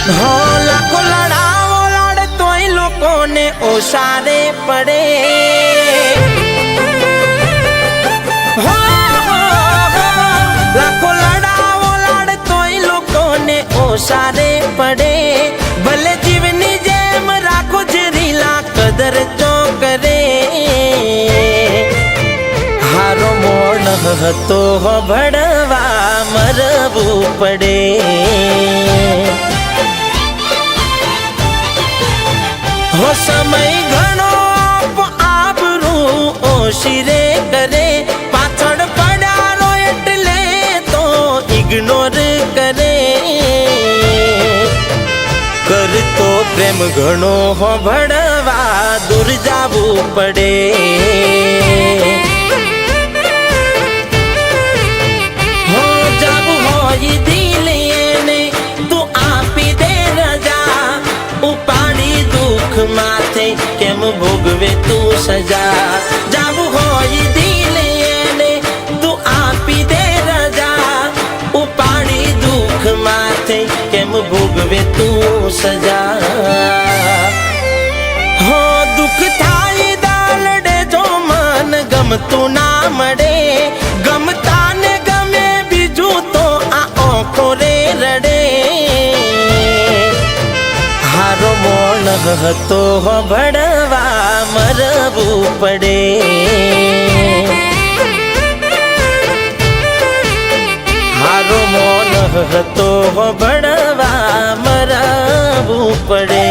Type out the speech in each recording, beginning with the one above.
हो लाखो लड़ावो लड़ तोय लोकोने ओसारे पड़े। हो लाखो लड़ावो लड़ तोय लोकोने ओसारे पड़े। भले जीवनी जेम राखो जरीला कदर चो करे। हारो मोण तो भड़वा मरवू पड़े। हो समय घणो आबरू ओशिरे करे। पाछड़ पड़ारो एटले तो इग्नोर करे। कर तो प्रेम घणो हो भड़वा दूर जावू पड़े। हो जावू हो दिल ने तू आपी दे रजा। उपाड़ी दुख माथे केम भोगवे तू सजा। जावू होई दिल ने तू आपी दे रजा। उपाड़ी दुख माथे केम भोगवे तू सजा। हो दुख थाई दालडे जो मन गम तू ना मड़े। गमता ने गमे बीजू तो आ ओखो रे रड़े। हारो मोण तो भड़वा मरवू पड़े। हारो मोण तो भड़वा मरवू पड़े।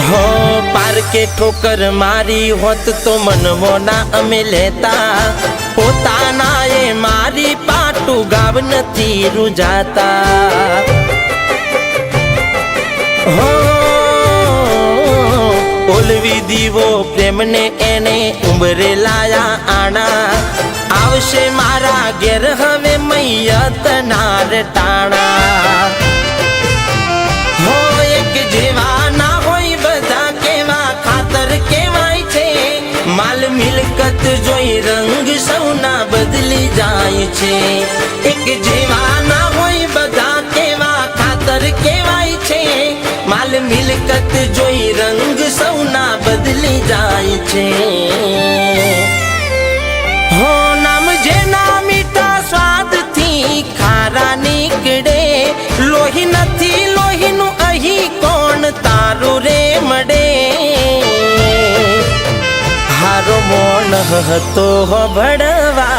हो पार के ठोकर मारी होत तो मनवो ना अमे लेता। पोताना ये मारी पाटू गाव नथी रुजाता। हो ओलवी दीवो प्रेम ने एने उंबरे लाया आना। आवशे मारा घेर हवे मैया तनार टाणा। हो एक जेवा ना होई बधा केवा खातर केवाय छे। माल मिलकत जोई रंग सौना बदली जाय छे। एक जेवा ना होई बधा केवा खातर केवाय छे। माल मिलकत जोई रंग सौना बदली जाय छे। हो नाम जेना मीठा स्वाद थी खारा निकड़े। लोही नथी लोही नु अही कोण तारू रे मडे। हारो मोण तो भड़वा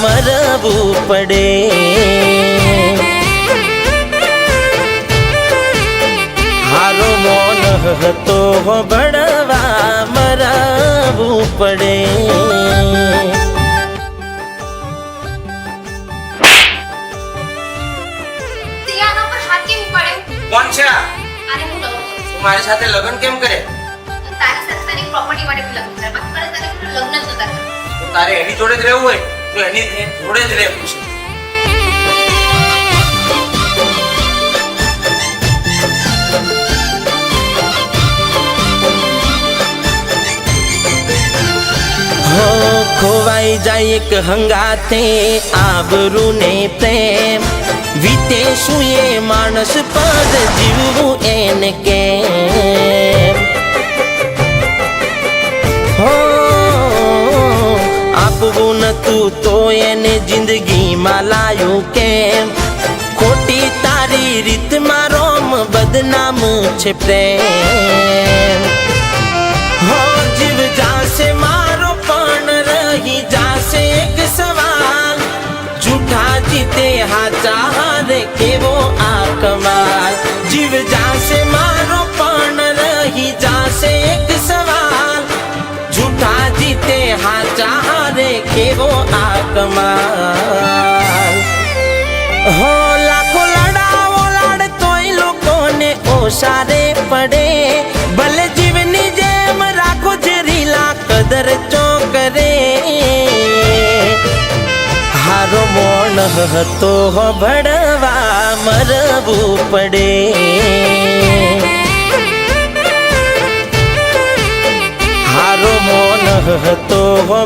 मरवू पड़े। हारो मोण तो भड़वा मरवू पड़े। કોણ છે? આને હું લગન કરું છું. મારી સાથે લગ્ન કેમ કરે? તારી સાથે તારી પ્રોપર્ટી માટે લગ્ન કરે. બાકી મારે તારી જોડે લગ્ન જ નતા કરવા. તો તારે એની જોડે જ રહેવું હોય તો એની જોડે જ રહેવું છે. हो खोवाई जाए एक हंगाते आबरू ने प्रेम। वीते सुए मानस पर जीवू एन के। हो आपवू नतू तो एने जिंदगी मा लायू केम। खोटी तारी रीत मारोम बदनाम छे प्रेम। हो जीव जासे मारो पण रही जासे एक सवाल। झूठा जीते हाचा हारे केवो आ कमाल। जीव जासे मारो पण रही जासे एक सवाल। झूठा जीते हाचा हारे केवो आ कमाल। हो लाखो लड़ावो लड़ तोय लोकोने ओसारे કદર ચો કરે હારો મોણ હતો ભણવા મરવું પડે હારો મોન હતો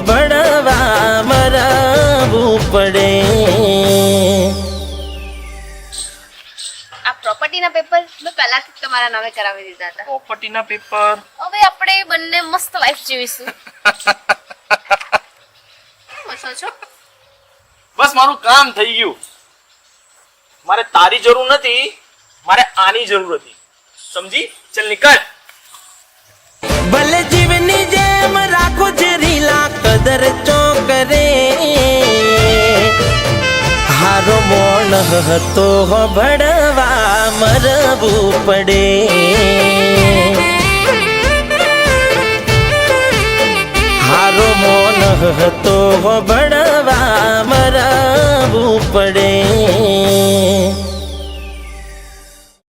ભણવા મરવું પડે આ પ્રોપર્ટીના પેપર મેં પહેલાથી જ તમારા નામે કરાવી દીધા હતા. પ્રોપર્ટીના પેપર હવે આપણે બંને મસ્ત લાઈફ જીવીશું. કેમ હસો છો? બસ મારું કામ થઈ ગયું. મારે તારી જરૂર નથી, મારે આની જરૂર હતી. સમજી? ચલ નીકળ. ભલે જીવની જેમ રાખો જે રીલા કદર ચો કરે હારો મોણ હતો ભણવા મરવું પડે હારો મોન હતો ભણવા મરવું પડે